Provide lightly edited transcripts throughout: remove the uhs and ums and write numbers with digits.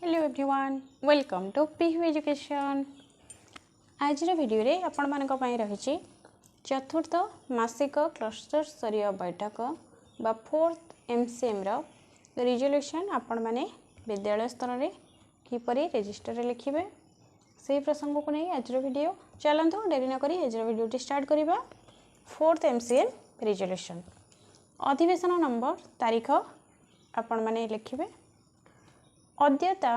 Hello everyone welcome to Pihu education. आज video रे आपण मानक पई रहिछि चतुर्थ मासिक क्लस्टर स्तरीय बैठक बा फोर्थ एमसीएम रो रिजोल्यूशन आपण माने विद्यालय स्तर रे किपरि रजिस्टर रे लिखिबे से प्रसंग को नहीं आज वीडियो चलंतु डेरी न करी आज वीडियो स्टार्ट करिबा। फोर्थ एमसीएम रिजोल्यूशन अधिवेशन नंबर तारीख आपण माने लिखिबे अद्यता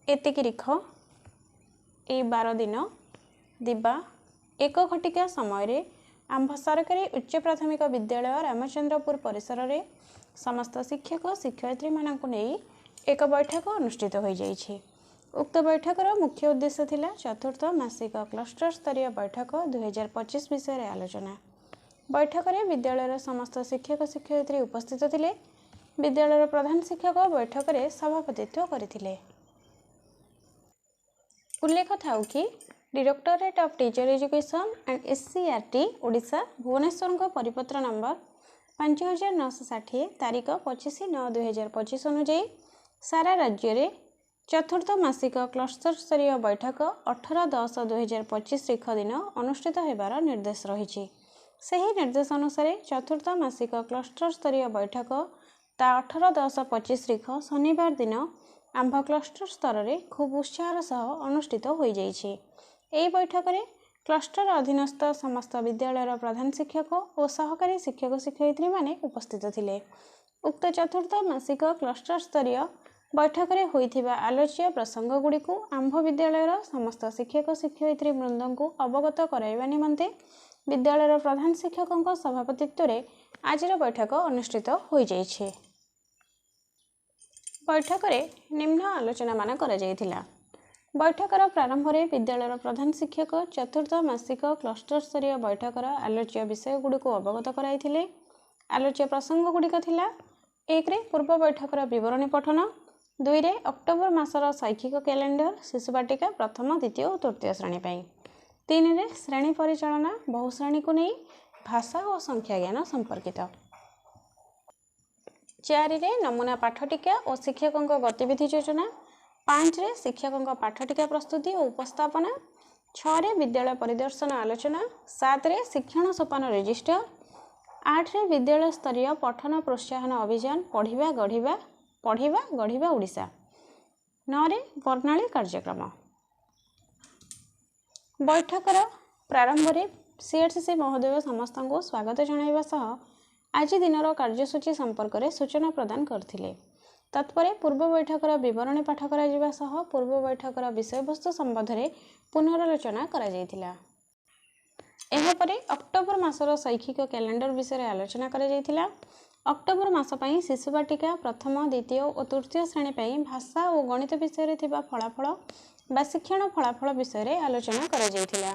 एतिकिरिख ए 12 दिन दिबा 1 घटिका समय आंभ सरकारी उच्च प्राथमिक विद्यालय रामचंद्रपुर परिसर रे समस्त शिक्षक शिक्षयित्री मानक नहीं एक बैठक अनुष्ठित हो जाइछि। उक्त बैठकर मुख्य उद्देश्य थिला चतुर्थ मासिक क्लस्टर स्तरीय बैठक 2025 विषय रे आलोचना। बैठक रे विद्यालय समस्त शिक्षक शिक्षयित्री उपस्थित थिले। विद्यालय प्रधान शिक्षक बैठक रे सभापतित्व करथिले। उल्लेख थाउ कि directorate of teacher education and SCERT Odisha Bhubaneswar को परिपत्र नंबर 5960 तारीख 25/9/2025 अनुଯାयी सारा राज्य रे चतुर्थ मासिक क्लस्टर स्तरीय बैठक 18/10/2025 तारीख दिन अनुष्ठित हेबार निर्देश रही। सही निर्देश अनुसार चतुर्थ मासिक क्लस्टर स्तरीय बैठक 18/10/25 तारीख शनिवार दिन आंभ क्लस्टर स्तर में खूब उत्साह सह अनुष्ठित हो जाइछि। एही बैठक में क्लस्टर अधीनस्थ समस्त विद्यालय प्रधान शिक्षक और सहकारी शिक्षक शिक्षयित्री माने उपस्थित थिले। उक्त चतुर्थ मासिक क्लस्टर स्तरीय बैठक में होइथिबा आलोच्य प्रसंग गुड़ी को आंभ विद्यालय समस्त शिक्षक शिक्षयित्री वृंद को अवगत कराइबा निमंते विद्यालय प्रधान शिक्षकों सभापतित्व रे आज बैठक अनुष्ठित हो जाइछि। बैठक रे निम्न आलोचना मान करा जायथिला। बैठकर प्रारंभ रे विद्यालय प्रधान शिक्षक चतुर्थ मासिक क्लस्टर स्तरीय बैठकर आलोच्य विषय गुड़ी को अवगत कराइथिले। आलोच्य प्रसंग गुड़िक थिला 1 रे पूर्व बैठकर विवरणी पठन, 2 रे अक्टोबर मासर शैक्षिक कैलेंडर शिशुबाटिका प्रथम द्वितीय और तृतीय श्रेणी पई, 3 रे श्रेणी परिचालना बहुश्रेणी को नहीं भाषा और संख्या ज्ञान संपर्कित, 4 रे नमूना पाठटिका और शिक्षकों गतिविधि योजना, 5 रे शिक्षकों पाठटिका प्रस्तुति और उपस्थापना, 6 रे विद्यालय परिदर्शन आलोचना, 7 रे शिक्षण सोपान रजिस्टर, 8 रे विद्यालय स्तरीय पठन प्रोत्साहन अभियान पढ़िबा गढ़िबा ओडिशा, 9 रे वर्णाली कार्यक्रम। बैठकर प्रारंभ रे सीएचसी महोदय समस्त को स्वागत जणाइबा सह आज दिनर कार्यसूची संपर्क में सूचना प्रदान करथिले। तत्पर पूर्व बैठकर विवरणी पाठ करा जिबा सह पूर्व बैठकर विषय वस्तु संबंध में पुनरालोचना करा जायथिला। एहा परे अक्टोबर मासर शैक्षिक कैलेंडर विषय आलोचना करा जायथिला। अक्टोबर मास पई शिशुबाटिका प्रथम द्वितीय और तृतीय श्रेणी पई भाषा और गणित विषय रे थिबा फलाफल बा शिक्षण फलाफल विषय आलोचना करा जायथिला।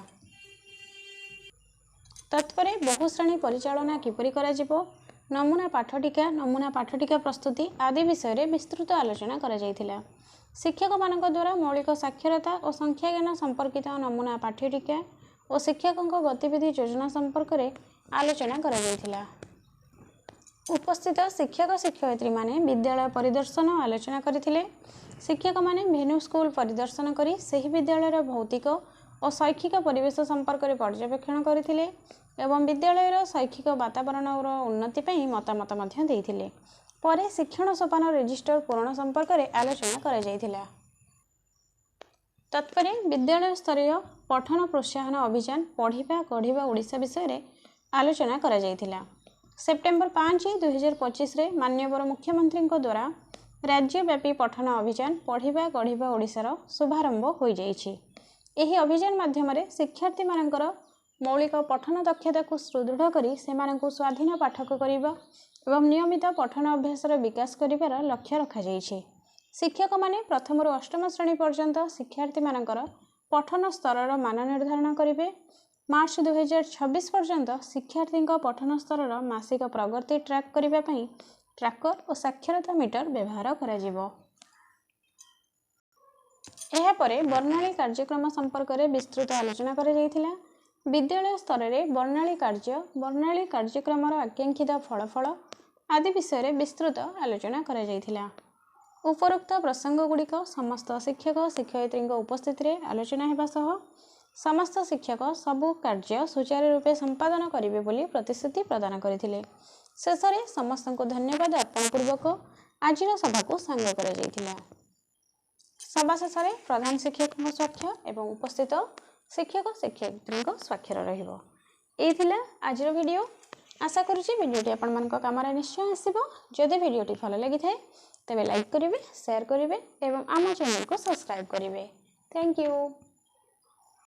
तत्पर बहुश्रेणी परिचालना किपरि करा जिवो, नमूना पाठटिका प्रस्तुति आदि विषय विस्तृत आलोचना करा जायथिला। शिक्षक मानक द्वारा मौलिक साक्षरता और संख्या ज्ञान संपर्कित नमूना पाठटिका और शिक्षकों गतिविधि योजना संपर्क में आलोचना करा जायथिला। उपस्थित शिक्षक शिक्षयित्री माने विद्यालय परिदर्शन आलोचना करथिले। शिक्षक माने भेन्यू स्कूल परिदर्शन करी सही विद्यालय भौतिक और शैक्षिक परिवेश संपर्क में पर्यवेक्षण करथिले एवं विद्यालय शैक्षिक वातावरण और उन्नति पई मतामत मध्य देथिले। परे शिक्षण सोपान रजिस्टर पूरण संपर्क में आलोचना करा जायथिला। तत्पर विद्यालय स्तरीय पठन प्रोत्साहन अभियान पढ़िबा गढ़िबा ओडिशा विषय आलोचना करा जायथिला। सेप्टेम्बर 5, 2025 रे माननीय मुख्यमंत्री द्वारा राज्यव्यापी पठन अभियान पढ़िबा गढ़िबा ओडिशार शुभारंभ हो जाइछि। एही अभियान माध्यम शिक्षार्थी मानकर मौलिक पठन दक्षता को सुदृढ़ करी सेमानंकु स्वाधीन पाठक करिबा एवं नियमित पठन अभ्यास विकास करिबार लक्ष्य रखा जाइछि। शिक्षक माने प्रथम रु अष्टम श्रेणी पर्यंत शिक्षार्थी मानकर पठन स्तर मान निर्धारण करिवे। मार्च 2026 पर्यंत शिक्षार्थी पठन स्तर मासिक प्रगति ट्रैक करिबा पई ट्रैकर और साक्षरता मीटर व्यवहार करा जिवो। एहा परे वर्णाली कार्यक्रम संपर्क में विस्तृत आलोचना करा जायथिला। विद्यालय स्तर में वर्णाली कार्यक्रम आकांक्षित फलाफल आदि विषय विस्तृत आलोचना करा जायथिला। उपरोक्त प्रसंगगुड़िक समस्त शिक्षक शिक्षयित्री उपस्थित आलोचना होगा सह समस्त शिक्षक सबु कार्य सुचारू रूपे संपादन करेंगे बोली प्रतिश्रुति प्रदान करथिले। शेष में समस्त को धन्यवाद अर्पण पूर्वक आज सभा को सांग कर सभा शेष में प्रधान शिक्षक स्वाक्षर एवं उपस्थित शिक्षक शिक्षयित्री स्वाक्षर रही आज वीडियो। आशा करुँची वीडियोटी आपण मान काम निश्चय आसब। जदि वीडियोटी भल लगी थाए तेबे लाइक करेंगे, शेयर करेंगे एवं आम चैनल को सब्सक्राइब करेंगे। Thank you.